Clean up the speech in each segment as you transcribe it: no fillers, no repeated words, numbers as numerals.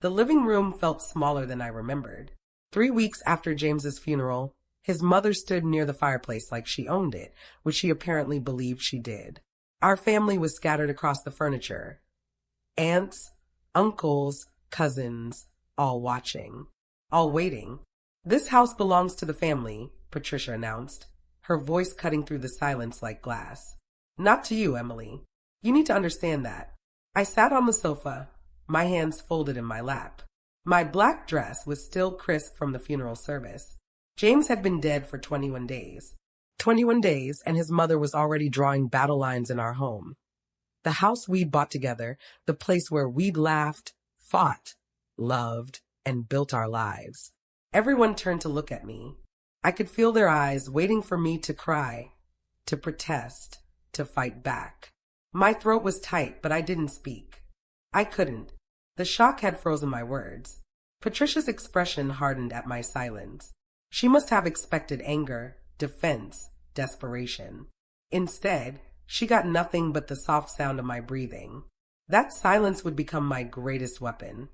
The living room felt smaller than I remembered. 3 weeks after James's funeral, his mother stood near the fireplace like she owned it, which she apparently believed she did. Our family was scattered across the furniture. Aunts, uncles, cousins, all watching, all waiting. "This house belongs to the family," Patricia announced, her voice cutting through the silence like glass. "Not to you, Emily. You need to understand that." I sat on the sofa, my hands folded in my lap. My black dress was still crisp from the funeral service. James had been dead for 21 days. 21 days, and his mother was already drawing battle lines in our home. The house we'd bought together, the place where we'd laughed, fought, loved, and built our lives. Everyone turned to look at me. I could feel their eyes waiting for me to cry, to protest, to fight back. My throat was tight, but I didn't speak. I couldn't. The shock had frozen my words. Patricia's expression hardened at my silence. She must have expected anger, defense, desperation. Instead, she got nothing but the soft sound of my breathing. That silence would become my greatest weapon,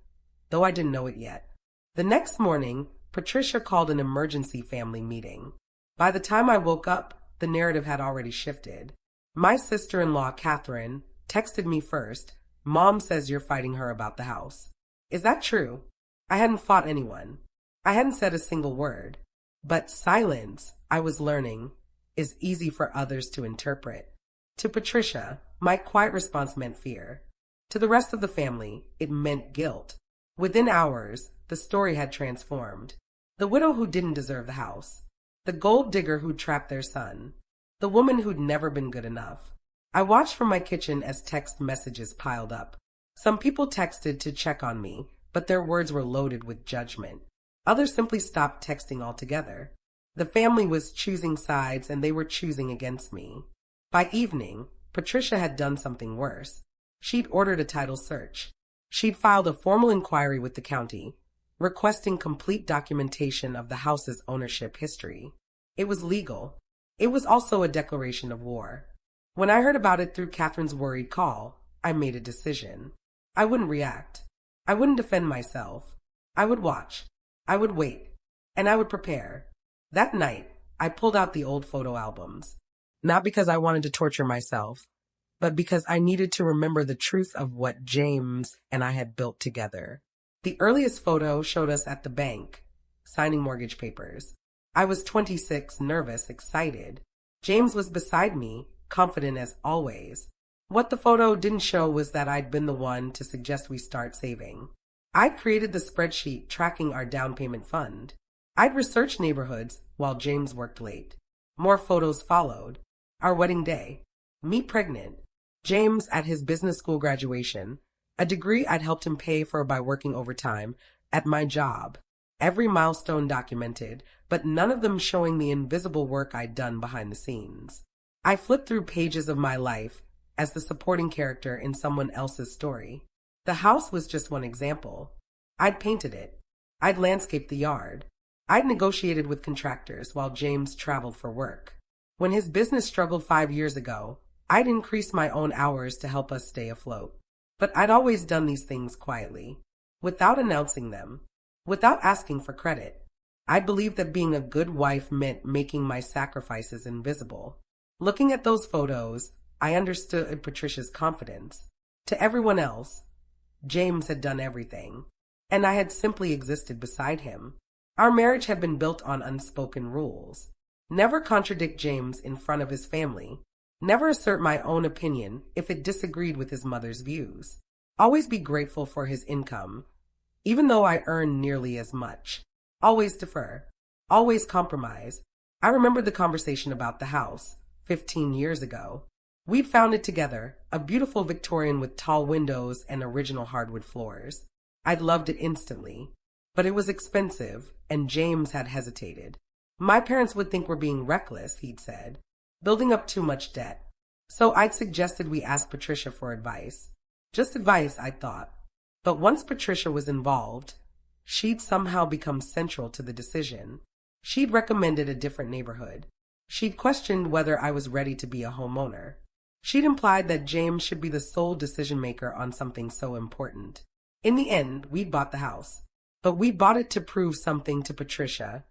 though I didn't know it yet. The next morning, Patricia called an emergency family meeting. By the time I woke up, the narrative had already shifted. My sister-in-law, Catherine, texted me first. "Mom says you're fighting her about the house." Is that true? I hadn't fought anyone. I hadn't said a single word. But silence, I was learning, is easy for others to interpret. To Patricia, my quiet response meant fear. To the rest of the family, it meant guilt. Within hours, the story had transformed. The widow who didn't deserve the house. The gold digger who'd trapped their son. The woman who'd never been good enough. I watched from my kitchen as text messages piled up. Some people texted to check on me, but their words were loaded with judgment. Others simply stopped texting altogether. The family was choosing sides, and they were choosing against me. By evening, Patricia had done something worse. She'd ordered a title search. She'd filed a formal inquiry with the county, requesting complete documentation of the house's ownership history. It was legal. It was also a declaration of war. When I heard about it through Catherine's worried call, I made a decision. I wouldn't react. I wouldn't defend myself. I would watch. I would wait. And I would prepare. That night, I pulled out the old photo albums. Not because I wanted to torture myself, but because I needed to remember the truth of what James and I had built together. The earliest photo showed us at the bank, signing mortgage papers. I was 26, nervous, excited. James was beside me, confident as always. What the photo didn't show was that I'd been the one to suggest we start saving. I'd created the spreadsheet tracking our down payment fund. I'd researched neighborhoods while James worked late. More photos followed. Our wedding day. Me pregnant. James at his business school graduation. A degree I'd helped him pay for by working overtime at my job. Every milestone documented, but none of them showing the invisible work I'd done behind the scenes. I flipped through pages of my life as the supporting character in someone else's story. The house was just one example. I'd painted it. I'd landscaped the yard. I'd negotiated with contractors while James traveled for work. When his business struggled 5 years ago, I'd increased my own hours to help us stay afloat. But I'd always done these things quietly, without announcing them, without asking for credit. I believed that being a good wife meant making my sacrifices invisible. Looking at those photos, I understood Patricia's confidence. To everyone else, James had done everything, and I had simply existed beside him. Our marriage had been built on unspoken rules. Never contradict James in front of his family. Never assert my own opinion if it disagreed with his mother's views. Always be grateful for his income, even though I earned nearly as much. Always defer. Always compromise. I remembered the conversation about the house 15 years ago. We'd found it together, a beautiful Victorian with tall windows and original hardwood floors. I'd loved it instantly. But it was expensive, and James had hesitated. My parents would think we're being reckless, he'd said, building up too much debt. So I'd suggested we ask Patricia for advice. Just advice, I thought. But once Patricia was involved, she'd somehow become central to the decision. She'd recommended a different neighborhood. She'd questioned whether I was ready to be a homeowner. She'd implied that James should be the sole decision-maker on something so important. In the end, we bought the house. But we bought it to prove something to Patricia,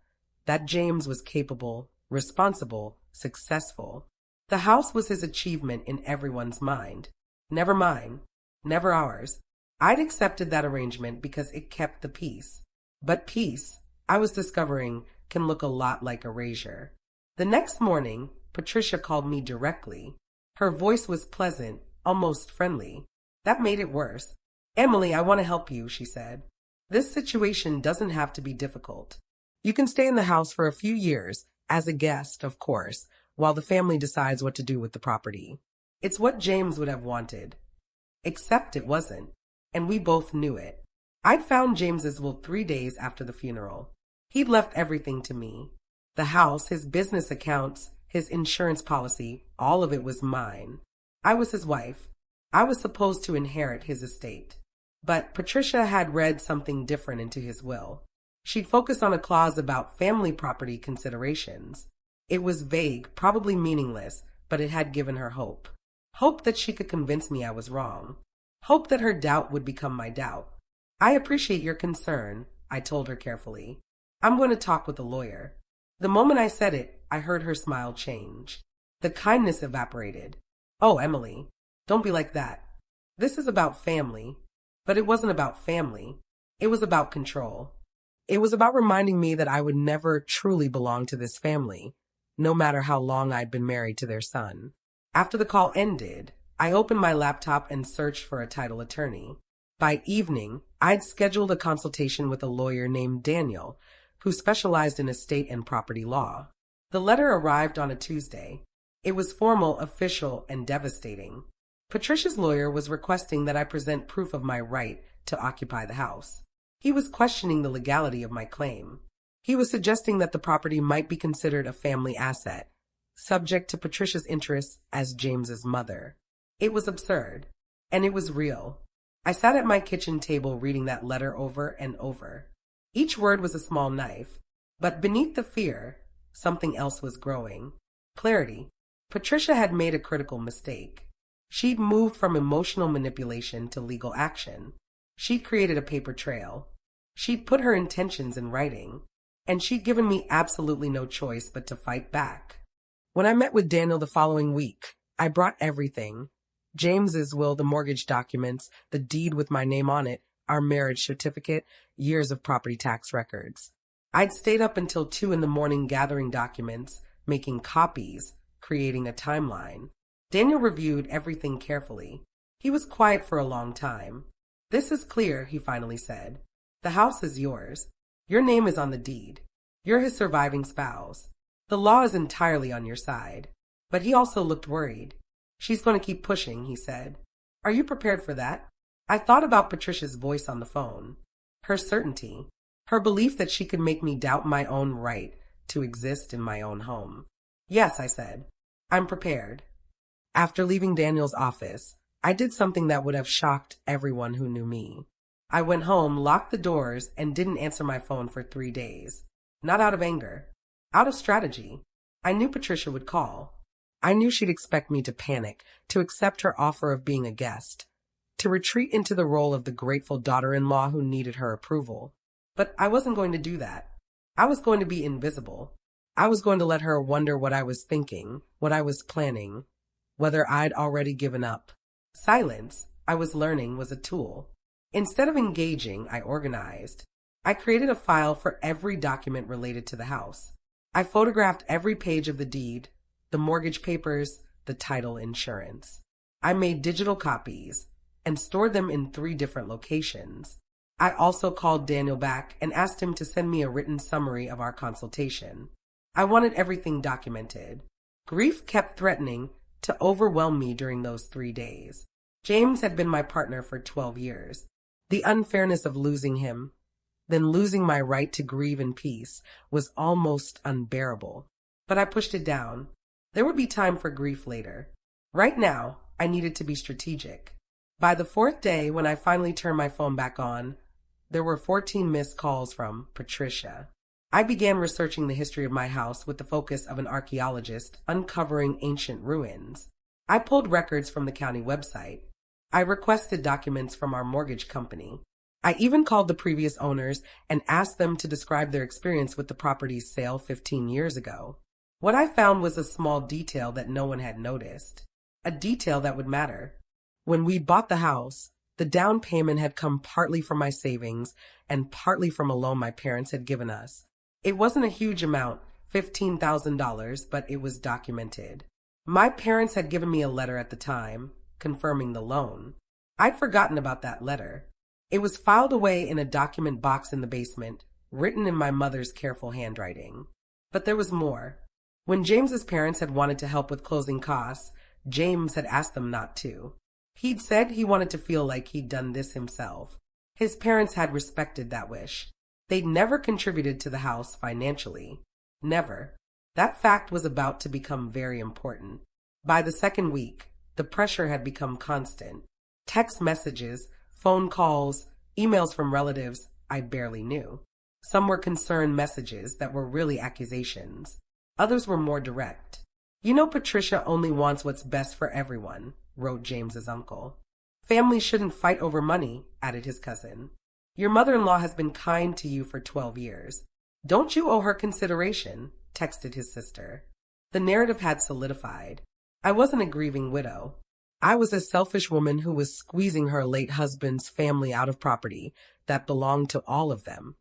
that James was capable, responsible, successful. The house was his achievement in everyone's mind. Never mine. Never ours. I'd accepted that arrangement because it kept the peace. But peace, I was discovering, can look a lot like erasure. The next morning, Patricia called me directly. Her voice was pleasant, almost friendly. That made it worse. "Emily, I want to help you," she said. "This situation doesn't have to be difficult. You can stay in the house for a few years, as a guest, of course, while the family decides what to do with the property. It's what James would have wanted. Except it wasn't, and we both knew it. I'd found James's will 3 days after the funeral. He'd left everything to me. The house, his business accounts, his insurance policy, all of it was mine. I was his wife. I was supposed to inherit his estate. But Patricia had read something different into his will. She'd focused on a clause about family property considerations. It was vague, probably meaningless, but it had given her hope. Hope that she could convince me I was wrong. Hope that her doubt would become my doubt. "I appreciate your concern," I told her carefully. "I'm going to talk with a lawyer." The moment I said it, I heard her smile change. The kindness evaporated. "Oh, Emily, don't be like that. This is about family." But it wasn't about family. It was about control. It was about reminding me that I would never truly belong to this family, no matter how long I'd been married to their son. After the call ended, I opened my laptop and searched for a title attorney. By evening, I'd scheduled a consultation with a lawyer named Daniel, who specialized in estate and property law. The letter arrived on a Tuesday. It was formal, official, and devastating. Patricia's lawyer was requesting that I present proof of my right to occupy the house. He was questioning the legality of my claim. He was suggesting that the property might be considered a family asset, subject to Patricia's interests as James's mother. It was absurd, and it was real. I sat at my kitchen table reading that letter over and over. Each word was a small knife, but beneath the fear, something else was growing. Clarity. Patricia had made a critical mistake. She'd moved from emotional manipulation to legal action. She'd created a paper trail. She'd put her intentions in writing. And she'd given me absolutely no choice but to fight back. When I met with Daniel the following week, I brought everything. James's will, the mortgage documents, the deed with my name on it, our marriage certificate, years of property tax records. I'd stayed up until 2 in the morning gathering documents, making copies, creating a timeline. Daniel reviewed everything carefully. He was quiet for a long time. "This is clear," he finally said. "The house is yours. Your name is on the deed. You're his surviving spouse. The law is entirely on your side." But he also looked worried. "She's going to keep pushing," he said. "Are you prepared for that?" I thought about Patricia's voice on the phone. Her certainty. Her belief that she could make me doubt my own right to exist in my own home. "Yes," I said. "I'm prepared." After leaving Daniel's office, I did something that would have shocked everyone who knew me. I went home, locked the doors, and didn't answer my phone for 3 days. Not out of anger. Out of strategy. I knew Patricia would call. I knew she'd expect me to panic, to accept her offer of being a guest, to retreat into the role of the grateful daughter-in-law who needed her approval. But I wasn't going to do that. I was going to be invisible. I was going to let her wonder what I was thinking, what I was planning, whether I'd already given up. Silence, I was learning, was a tool. Instead of engaging, I organized. I created a file for every document related to the house. I photographed every page of the deed, the mortgage papers, the title insurance. I made digital copies and stored them in 3 different locations. I also called Daniel back and asked him to send me a written summary of our consultation. I wanted everything documented. Grief kept threatening to overwhelm me during those 3 days. James had been my partner for 12 years. The unfairness of losing him, then losing my right to grieve in peace, was almost unbearable. But I pushed it down. There would be time for grief later. Right now, I needed to be strategic. By the 4th day, when I finally turned my phone back on, there were 14 missed calls from Patricia. I began researching the history of my house with the focus of an archaeologist uncovering ancient ruins. I pulled records from the county website. I requested documents from our mortgage company. I even called the previous owners and asked them to describe their experience with the property's sale 15 years ago. What I found was a small detail that no one had noticed. A detail that would matter. When we bought the house, the down payment had come partly from my savings and partly from a loan my parents had given us. It wasn't a huge amount, $15,000, but it was documented. My parents had given me a letter at the time, confirming the loan. I'd forgotten about that letter. It was filed away in a document box in the basement, written in my mother's careful handwriting. But there was more. When James's parents had wanted to help with closing costs, James had asked them not to. He'd said he wanted to feel like he'd done this himself. His parents had respected that wish. They'd never contributed to the house financially. Never. That fact was about to become very important. By the second week, the pressure had become constant. Text messages, phone calls, emails from relatives I barely knew. Some were concerned messages that were really accusations. Others were more direct. "You know Patricia only wants what's best for everyone," wrote James's uncle. "Families shouldn't fight over money," added his cousin. "Your mother-in-law has been kind to you for 12 years. Don't you owe her consideration?" texted his sister. The narrative had solidified. I wasn't a grieving widow. I was a selfish woman who was squeezing her late husband's family out of property that belonged to all of them.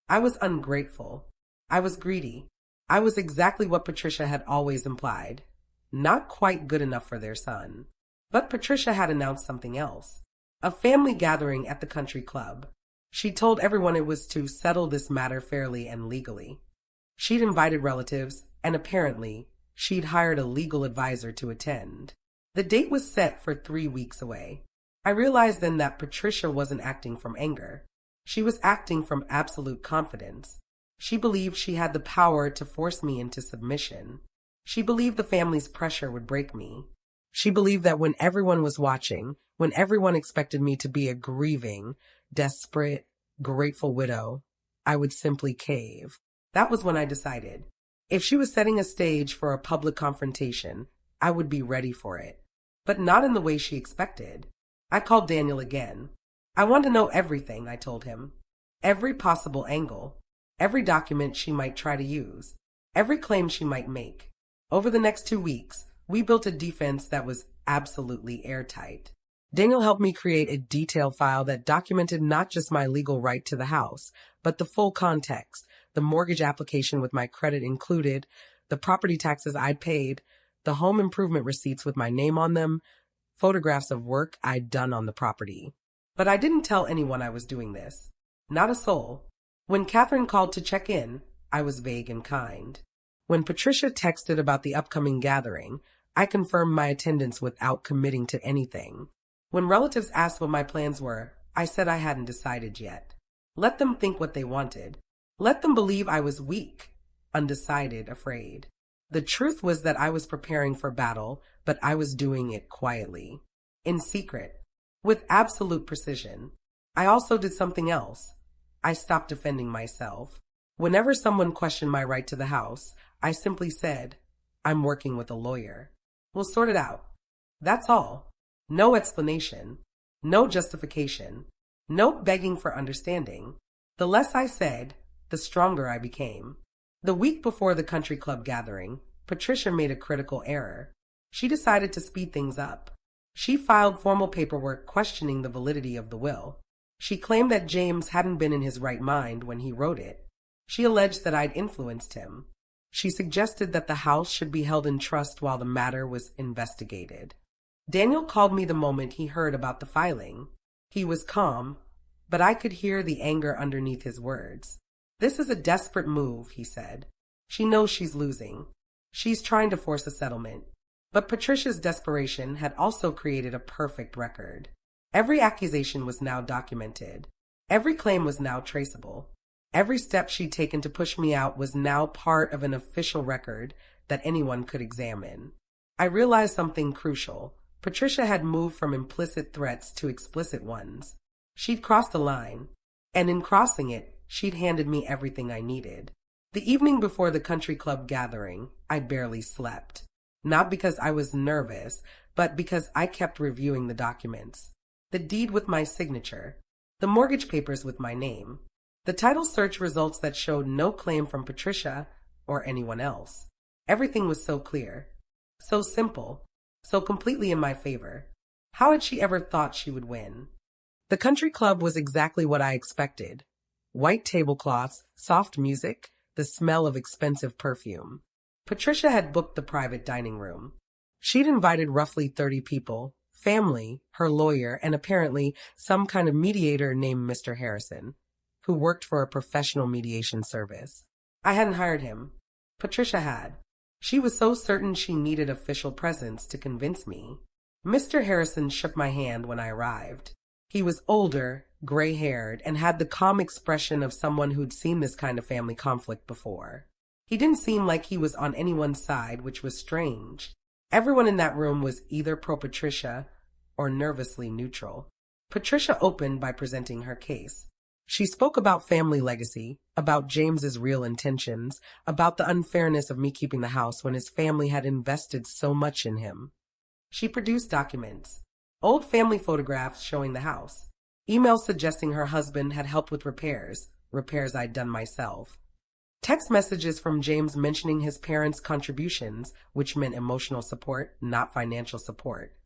I was ungrateful. I was greedy. I was exactly what Patricia had always implied. Not quite good enough for their son. But Patricia had announced something else. A family gathering at the country club. She told everyone it was to settle this matter fairly and legally. She'd invited relatives, and apparently, she'd hired a legal advisor to attend. The date was set for 3 weeks away. I realized then that Patricia wasn't acting from anger. She was acting from absolute confidence. She believed she had the power to force me into submission. She believed the family's pressure would break me. She believed that when everyone was watching, when everyone expected me to be a grieving, desperate, grateful widow, I would simply cave. That was when I decided. If she was setting a stage for a public confrontation, I would be ready for it. But not in the way she expected. I called Daniel again. I want to know everything, I told him. Every possible angle. Every document she might try to use. Every claim she might make. Over the next 2 weeks, we built a defense that was absolutely airtight. Daniel helped me create a detailed file that documented not just my legal right to the house, but the full context, the mortgage application with my credit included, the property taxes I'd paid, the home improvement receipts with my name on them, photographs of work I'd done on the property. But I didn't tell anyone I was doing this. Not a soul. When Catherine called to check in, I was vague and kind. When Patricia texted about the upcoming gathering, I confirmed my attendance without committing to anything. When relatives asked what my plans were, I said I hadn't decided yet. Let them think what they wanted. Let them believe I was weak, undecided, afraid. The truth was that I was preparing for battle, but I was doing it quietly, in secret, with absolute precision. I also did something else. I stopped defending myself. Whenever someone questioned my right to the house, I simply said, "I'm working with a lawyer. We'll sort it out." That's all. No explanation. No justification. No begging for understanding. The less I said, the stronger I became. The week before the country club gathering, Patricia made a critical error. She decided to speed things up. She filed formal paperwork questioning the validity of the will. She claimed that James hadn't been in his right mind when he wrote it. She alleged that I'd influenced him. She suggested that the house should be held in trust while the matter was investigated. Daniel called me the moment he heard about the filing. He was calm, but I could hear the anger underneath his words. "This is a desperate move," he said. "She knows she's losing. She's trying to force a settlement." But Patricia's desperation had also created a perfect record. Every accusation was now documented. Every claim was now traceable. Every step she'd taken to push me out was now part of an official record that anyone could examine. I realized something crucial. Patricia had moved from implicit threats to explicit ones. She'd crossed the line, and in crossing it, she'd handed me everything I needed. The evening before the country club gathering, I barely slept. Not because I was nervous, but because I kept reviewing the documents. The deed with my signature, the mortgage papers with my name, the title search results that showed no claim from Patricia or anyone else. Everything was so clear, so simple, so completely in my favor. How had she ever thought she would win? The country club was exactly what I expected. White tablecloths, soft music, the smell of expensive perfume. Patricia had booked the private dining room. She'd invited roughly 30 people, family, her lawyer, and apparently some kind of mediator named Mr. Harrison, who worked for a professional mediation service. I hadn't hired him. Patricia had. She was so certain she needed official presence to convince me. Mr. Harrison shook my hand when I arrived. He was older, gray-haired, and had the calm expression of someone who'd seen this kind of family conflict before. He didn't seem like he was on anyone's side, which was strange. Everyone in that room was either pro-Patricia or nervously neutral. Patricia opened by presenting her case. She spoke about family legacy, about James's real intentions, about the unfairness of me keeping the house when his family had invested so much in him. She produced documents, old family photographs showing the house, emails suggesting her husband had helped with repairs I'd done myself, text messages from James mentioning his parents' contributions, which meant emotional support, not financial support.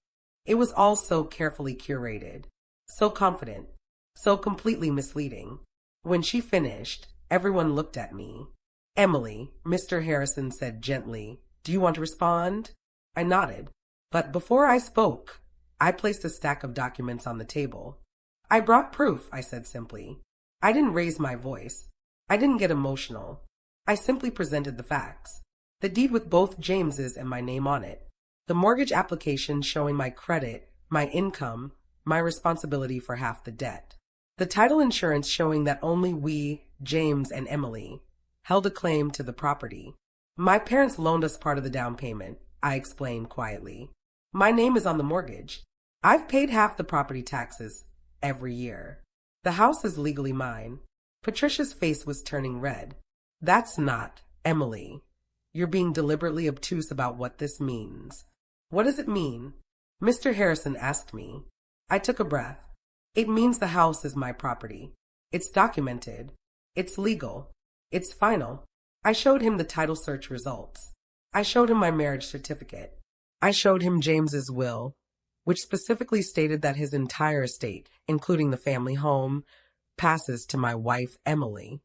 It was all so carefully curated, so confident, so completely misleading. When she finished, everyone looked at me. "Emily," Mr. Harrison said gently, "do you want to respond?" I nodded. But before I spoke, I placed a stack of documents on the table. "I brought proof," I said simply. I didn't raise my voice. I didn't get emotional. I simply presented the facts. The deed with both James's and my name on it. The mortgage application showing my credit, my income, my responsibility for half the debt. The title insurance showing that only we, James and Emily, held a claim to the property. My parents loaned us part of the down payment, I explained quietly. My name is on the mortgage. I've paid half the property taxes every year. The house is legally mine. Patricia's face was turning red. "That's not, Emily. You're being deliberately obtuse about what this means." "What does it mean?" Mr. Harrison asked me. I took a breath. "It means the house is my property. It's documented. It's legal. It's final." I showed him the title search results. I showed him my marriage certificate. I showed him James's will, which specifically stated that his entire estate, including the family home, passes to my wife, Emily.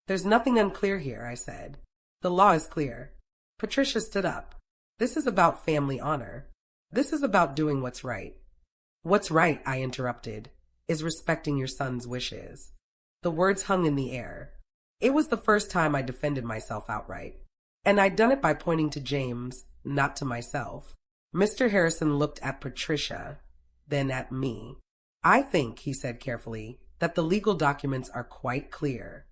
"There's nothing unclear here," I said. "The law is clear." Patricia stood up. "This is about family honor. This is about doing what's right." "What's right," I interrupted, "is respecting your son's wishes." The words hung in the air. It was the first time I defended myself outright. And I'd done it by pointing to James, not to myself. Mr. Harrison looked at Patricia, then at me. "I think," he said carefully, "that the legal documents are quite clear."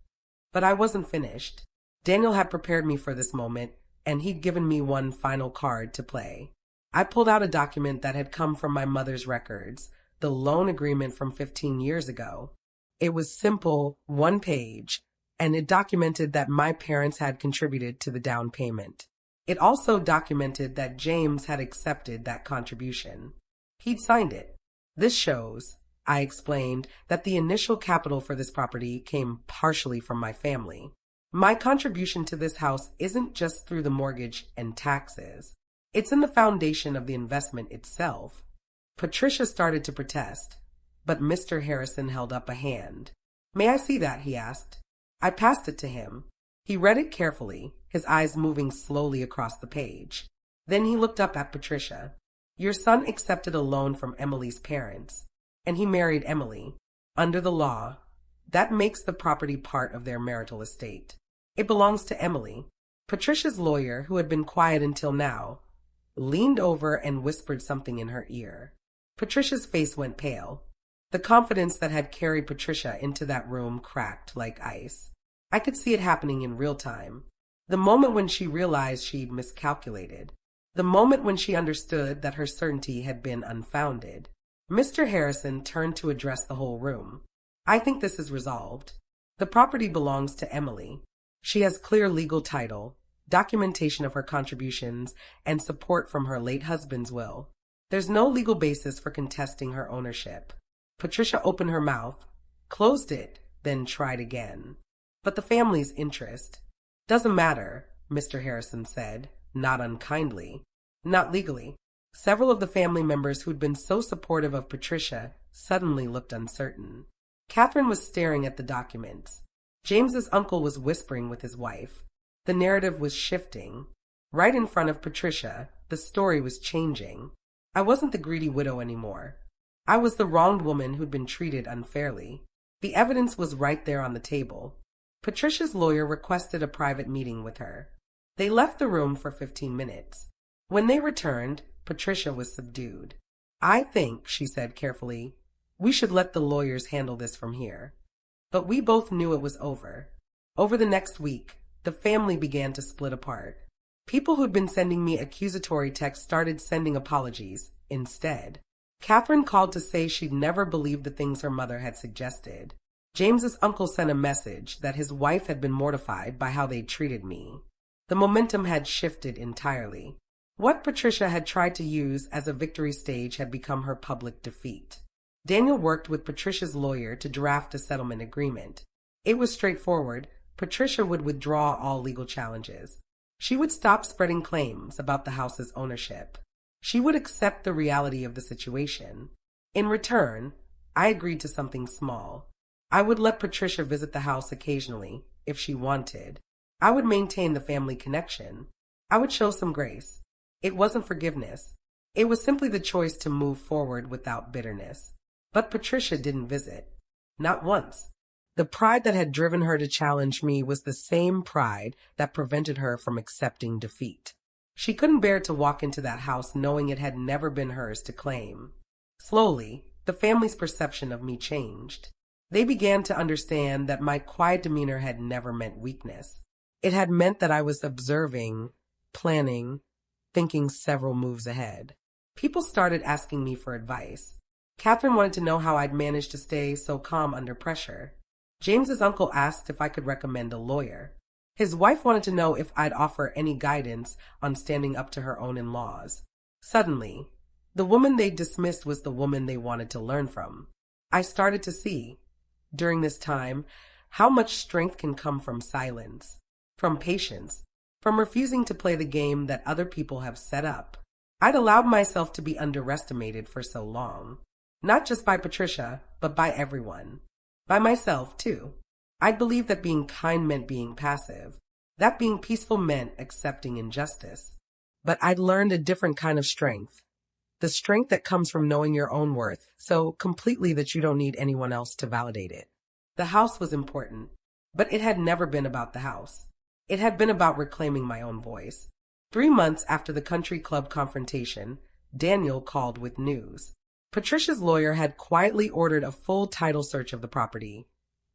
But I wasn't finished. Daniel had prepared me for this moment, and he'd given me one final card to play. I pulled out a document that had come from my mother's records, the loan agreement from 15 years ago. It was simple, one page, and it documented that my parents had contributed to the down payment. It also documented that James had accepted that contribution. He'd signed it. "This shows," I explained, "that the initial capital for this property came partially from my family. My contribution to this house isn't just through the mortgage and taxes. It's in the foundation of the investment itself." Patricia started to protest, but Mr. Harrison held up a hand. "May I see that?" he asked. I passed it to him. He read it carefully, his eyes moving slowly across the page. Then he looked up at Patricia. "Your son accepted a loan from Emily's parents, and he married Emily. Under the law, that makes the property part of their marital estate. It belongs to Emily." Patricia's lawyer, who had been quiet until now, leaned over and whispered something in her ear. Patricia's face went pale. The confidence that had carried Patricia into that room cracked like ice. I could see it happening in real time. The moment when she realized she'd miscalculated. The moment when she understood that her certainty had been unfounded. Mr. Harrison turned to address the whole room. "I think this is resolved. The property belongs to Emily. She has clear legal title, documentation of her contributions, and support from her late husband's will. There's no legal basis for contesting her ownership." Patricia opened her mouth, closed it, then tried again. But the family's interest. Doesn't matter, Mr. Harrison said, not unkindly. Not legally. Several of the family members who'd been so supportive of Patricia suddenly looked uncertain. Catherine was staring at the documents. James's uncle was whispering with his wife. The narrative was shifting. Right in front of Patricia, the story was changing. I wasn't the greedy widow anymore. I was the wronged woman who'd been treated unfairly. The evidence was right there on the table. Patricia's lawyer requested a private meeting with her. They left the room for 15 minutes. When they returned, Patricia was subdued. I think, she said carefully, we should let the lawyers handle this from here. But we both knew it was over. Over the next week, the family began to split apart. People who'd been sending me accusatory texts started sending apologies instead. Catherine called to say she'd never believed the things her mother had suggested. James's uncle sent a message that his wife had been mortified by how they'd treated me. The momentum had shifted entirely. What Patricia had tried to use as a victory stage had become her public defeat. Daniel worked with Patricia's lawyer to draft a settlement agreement. It was straightforward. Patricia would withdraw all legal challenges. She would stop spreading claims about the house's ownership. She would accept the reality of the situation. In return, I agreed to something small. I would let Patricia visit the house occasionally, if she wanted. I would maintain the family connection. I would show some grace. It wasn't forgiveness. It was simply the choice to move forward without bitterness. But Patricia didn't visit. Not once. The pride that had driven her to challenge me was the same pride that prevented her from accepting defeat. She couldn't bear to walk into that house knowing it had never been hers to claim. Slowly, the family's perception of me changed. They began to understand that my quiet demeanor had never meant weakness. It had meant that I was observing, planning, thinking several moves ahead. People started asking me for advice. Catherine wanted to know how I'd managed to stay so calm under pressure. James's uncle asked if I could recommend a lawyer. His wife wanted to know if I'd offer any guidance on standing up to her own in-laws. Suddenly, the woman they dismissed was the woman they wanted to learn from. I started to see, during this time, how much strength can come from silence, from patience, from refusing to play the game that other people have set up. I'd allowed myself to be underestimated for so long. Not just by Patricia, but by everyone. By myself, too. I'd believed that being kind meant being passive, that being peaceful meant accepting injustice. But I'd learned a different kind of strength. The strength that comes from knowing your own worth so completely that you don't need anyone else to validate it. The house was important, but it had never been about the house. It had been about reclaiming my own voice. 3 months after the country club confrontation, Daniel called with news. Patricia's lawyer had quietly ordered a full title search of the property,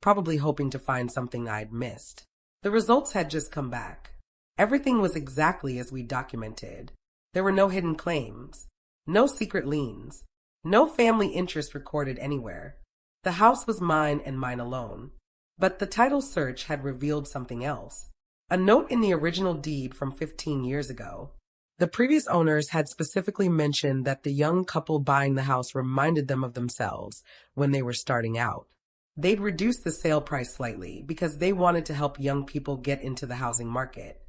probably hoping to find something I'd missed. The results had just come back. Everything was exactly as we documented. There were no hidden claims, no secret liens, no family interest recorded anywhere. The house was mine and mine alone. But the title search had revealed something else. A note in the original deed from 15 years ago. The previous owners had specifically mentioned that the young couple buying the house reminded them of themselves when they were starting out. They'd reduced the sale price slightly because they wanted to help young people get into the housing market.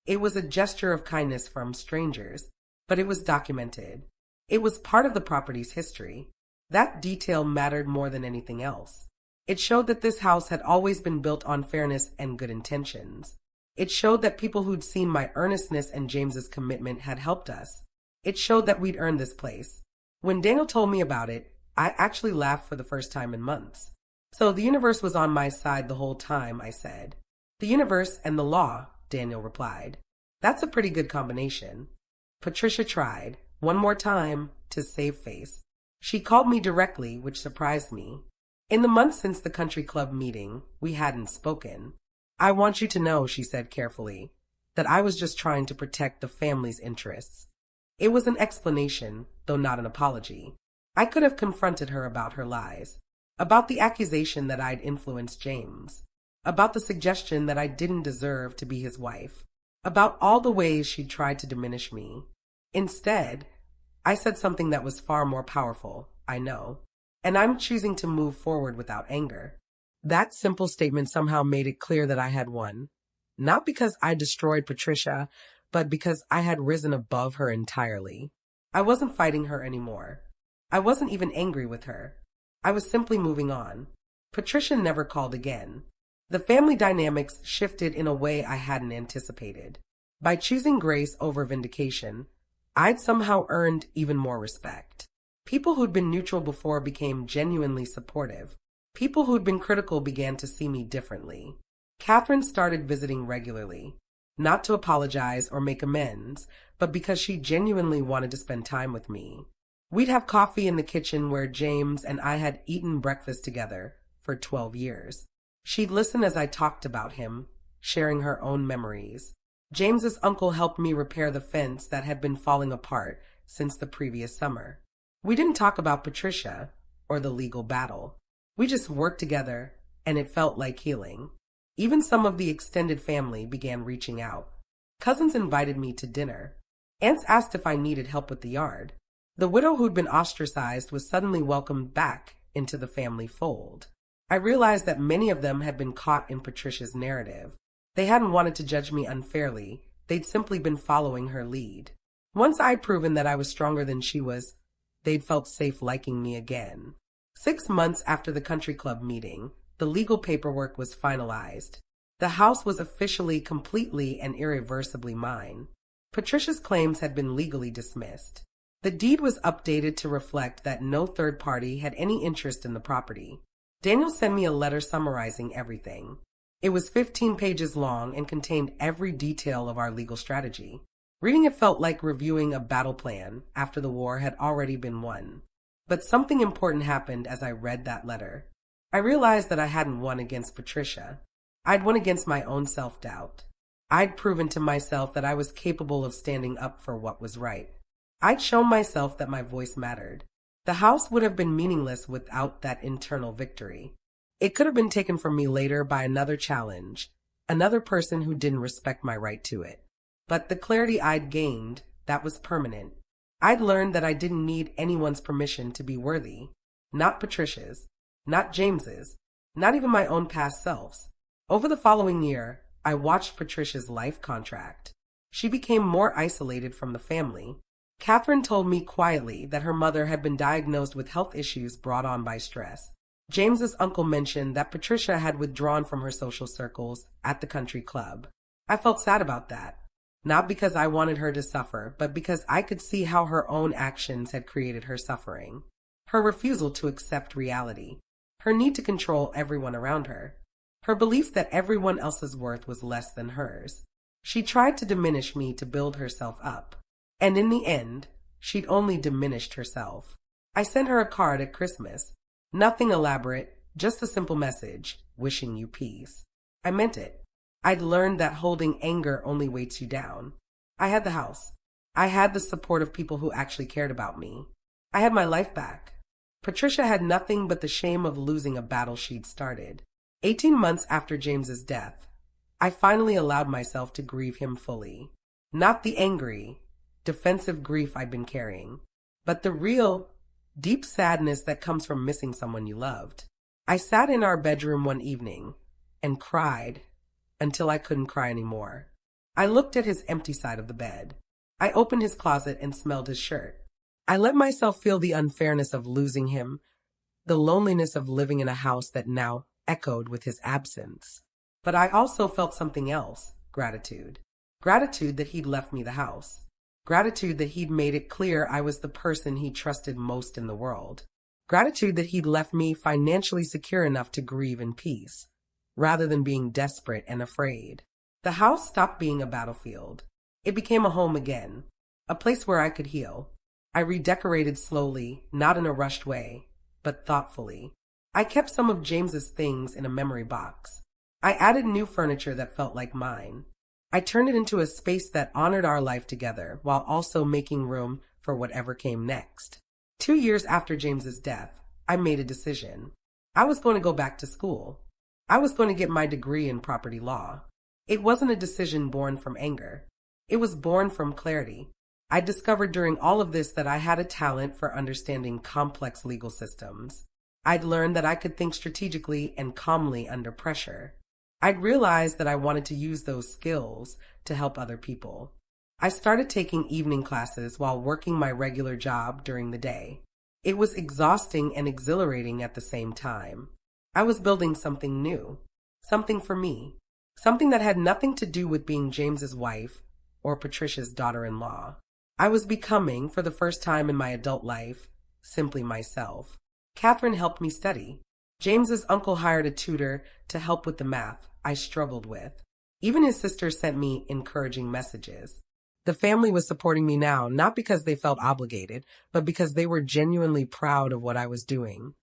It was a gesture of kindness from strangers, but it was documented. It was part of the property's history. That detail mattered more than anything else. It showed that this house had always been built on fairness and good intentions. It showed that people who'd seen my earnestness and James's commitment had helped us. It showed that we'd earned this place. When Daniel told me about it, I actually laughed for the first time in months. So the universe was on my side the whole time, I said. The universe and the law, Daniel replied. That's a pretty good combination. Patricia tried, one more time, to save face. She called me directly, which surprised me. In the months since the country club meeting, we hadn't spoken. I want you to know, she said carefully, that I was just trying to protect the family's interests. It was an explanation, though not an apology. I could have confronted her about her lies, about the accusation that I'd influenced James, about the suggestion that I didn't deserve to be his wife, about all the ways she'd tried to diminish me. Instead, I said something that was far more powerful, I know, and I'm choosing to move forward without anger. That simple statement somehow made it clear that I had won. Not because I destroyed Patricia, but because I had risen above her entirely. I wasn't fighting her anymore. I wasn't even angry with her. I was simply moving on. Patricia never called again. The family dynamics shifted in a way I hadn't anticipated. By choosing grace over vindication, I'd somehow earned even more respect. People who'd been neutral before became genuinely supportive. People who'd been critical began to see me differently. Catherine started visiting regularly, not to apologize or make amends, but because she genuinely wanted to spend time with me. We'd have coffee in the kitchen where James and I had eaten breakfast together for 12 years. She'd listen as I talked about him, sharing her own memories. James's uncle helped me repair the fence that had been falling apart since the previous summer. We didn't talk about Patricia or the legal battle. We just worked together, and it felt like healing. Even some of the extended family began reaching out. Cousins invited me to dinner. Aunts asked if I needed help with the yard. The widow who'd been ostracized was suddenly welcomed back into the family fold. I realized that many of them had been caught in Patricia's narrative. They hadn't wanted to judge me unfairly. They'd simply been following her lead. Once I'd proven that I was stronger than she was, they'd felt safe liking me again. 6 months after the country club meeting, the legal paperwork was finalized. The house was officially, completely, and irreversibly mine. Patricia's claims had been legally dismissed. The deed was updated to reflect that no third party had any interest in the property. Daniel sent me a letter summarizing everything. It was 15 pages long and contained every detail of our legal strategy. Reading it felt like reviewing a battle plan after the war had already been won. But something important happened as I read that letter. I realized that I hadn't won against Patricia. I'd won against my own self-doubt. I'd proven to myself that I was capable of standing up for what was right. I'd shown myself that my voice mattered. The house would have been meaningless without that internal victory. It could have been taken from me later by another challenge, another person who didn't respect my right to it. But the clarity I'd gained, that was permanent. I'd learned that I didn't need anyone's permission to be worthy. Not Patricia's, not James's, not even my own past selves. Over the following year, I watched Patricia's life contract. She became more isolated from the family. Catherine told me quietly that her mother had been diagnosed with health issues brought on by stress. James's uncle mentioned that Patricia had withdrawn from her social circles at the country club. I felt sad about that. Not because I wanted her to suffer, but because I could see how her own actions had created her suffering. Her refusal to accept reality. Her need to control everyone around her. Her belief that everyone else's worth was less than hers. She tried to diminish me to build herself up. And in the end, she'd only diminished herself. I sent her a card at Christmas. Nothing elaborate, just a simple message, wishing you peace. I meant it. I'd learned that holding anger only weights you down. I had the house. I had the support of people who actually cared about me. I had my life back. Patricia had nothing but the shame of losing a battle she'd started. 18 months after James's death, I finally allowed myself to grieve him fully. Not the angry, defensive grief I'd been carrying, but the real, deep sadness that comes from missing someone you loved. I sat in our bedroom one evening and cried until I couldn't cry anymore. I looked at his empty side of the bed. I opened his closet and smelled his shirt. I let myself feel the unfairness of losing him, the loneliness of living in a house that now echoed with his absence. But I also felt something else, gratitude. Gratitude that he'd left me the house. Gratitude that he'd made it clear I was the person he trusted most in the world. Gratitude that he'd left me financially secure enough to grieve in peace, rather than being desperate and afraid. The house stopped being a battlefield. It became a home again, a place where I could heal. I redecorated slowly, not in a rushed way, but thoughtfully. I kept some of James's things in a memory box. I added new furniture that felt like mine. I turned it into a space that honored our life together while also making room for whatever came next. 2 years after James's death, I made a decision. I was going to go back to school. I was going to get my degree in property law. It wasn't a decision born from anger. It was born from clarity. I discovered during all of this that I had a talent for understanding complex legal systems. I'd learned that I could think strategically and calmly under pressure. I'd realized that I wanted to use those skills to help other people. I started taking evening classes while working my regular job during the day. It was exhausting and exhilarating at the same time. I was building something new, something for me, something that had nothing to do with being James's wife or Patricia's daughter-in-law. I was becoming, for the first time in my adult life, simply myself. Catherine helped me study. James's uncle hired a tutor to help with the math I struggled with. Even his sister sent me encouraging messages. The family was supporting me now, not because they felt obligated, but because they were genuinely proud of what I was doing.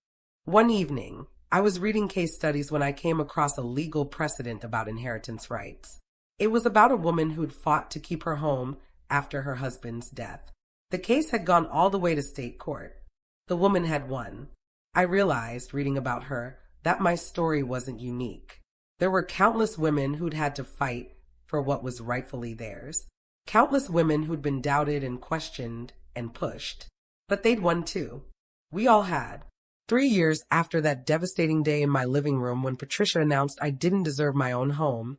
One evening, I was reading case studies when I came across a legal precedent about inheritance rights. It was about a woman who'd fought to keep her home after her husband's death. The case had gone all the way to state court. The woman had won. I realized, reading about her, that my story wasn't unique. There were countless women who'd had to fight for what was rightfully theirs. Countless women who'd been doubted and questioned and pushed. But they'd won too. We all had. 3 years after that devastating day in my living room when Patricia announced I didn't deserve my own home,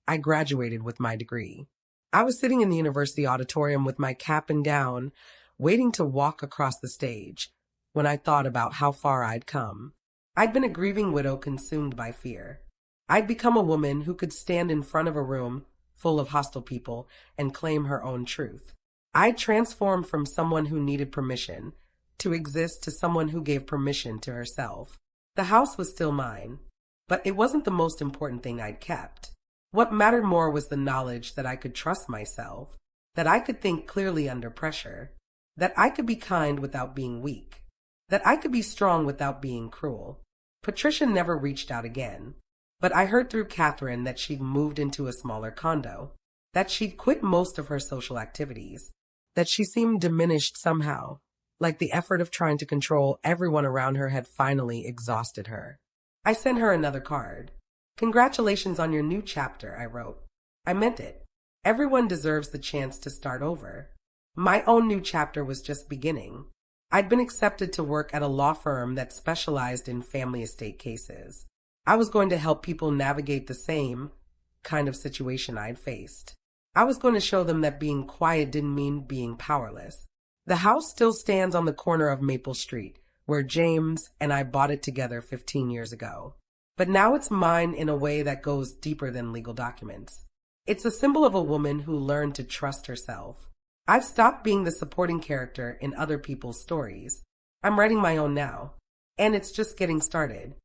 I graduated with my degree. I was sitting in the university auditorium with my cap and gown, waiting to walk across the stage, when I thought about how far I'd come. I'd been a grieving widow consumed by fear. I'd become a woman who could stand in front of a room full of hostile people and claim her own truth. I'd transformed from someone who needed permission to exist to someone who gave permission to herself. The house was still mine, but it wasn't the most important thing I'd kept. What mattered more was the knowledge that I could trust myself, that I could think clearly under pressure, that I could be kind without being weak, that I could be strong without being cruel. Patricia never reached out again, but I heard through Catherine that she'd moved into a smaller condo, that she'd quit most of her social activities, that she seemed diminished somehow, like the effort of trying to control everyone around her had finally exhausted her. I sent her another card. "Congratulations on your new chapter," I wrote. I meant it. Everyone deserves the chance to start over. My own new chapter was just beginning. I'd been accepted to work at a law firm that specialized in family estate cases. I was going to help people navigate the same kind of situation I'd faced. I was going to show them that being quiet didn't mean being powerless. The house still stands on the corner of Maple Street, where James and I bought it together 15 years ago. But now it's mine in a way that goes deeper than legal documents. It's a symbol of a woman who learned to trust herself. I've stopped being the supporting character in other people's stories. I'm writing my own now, and it's just getting started.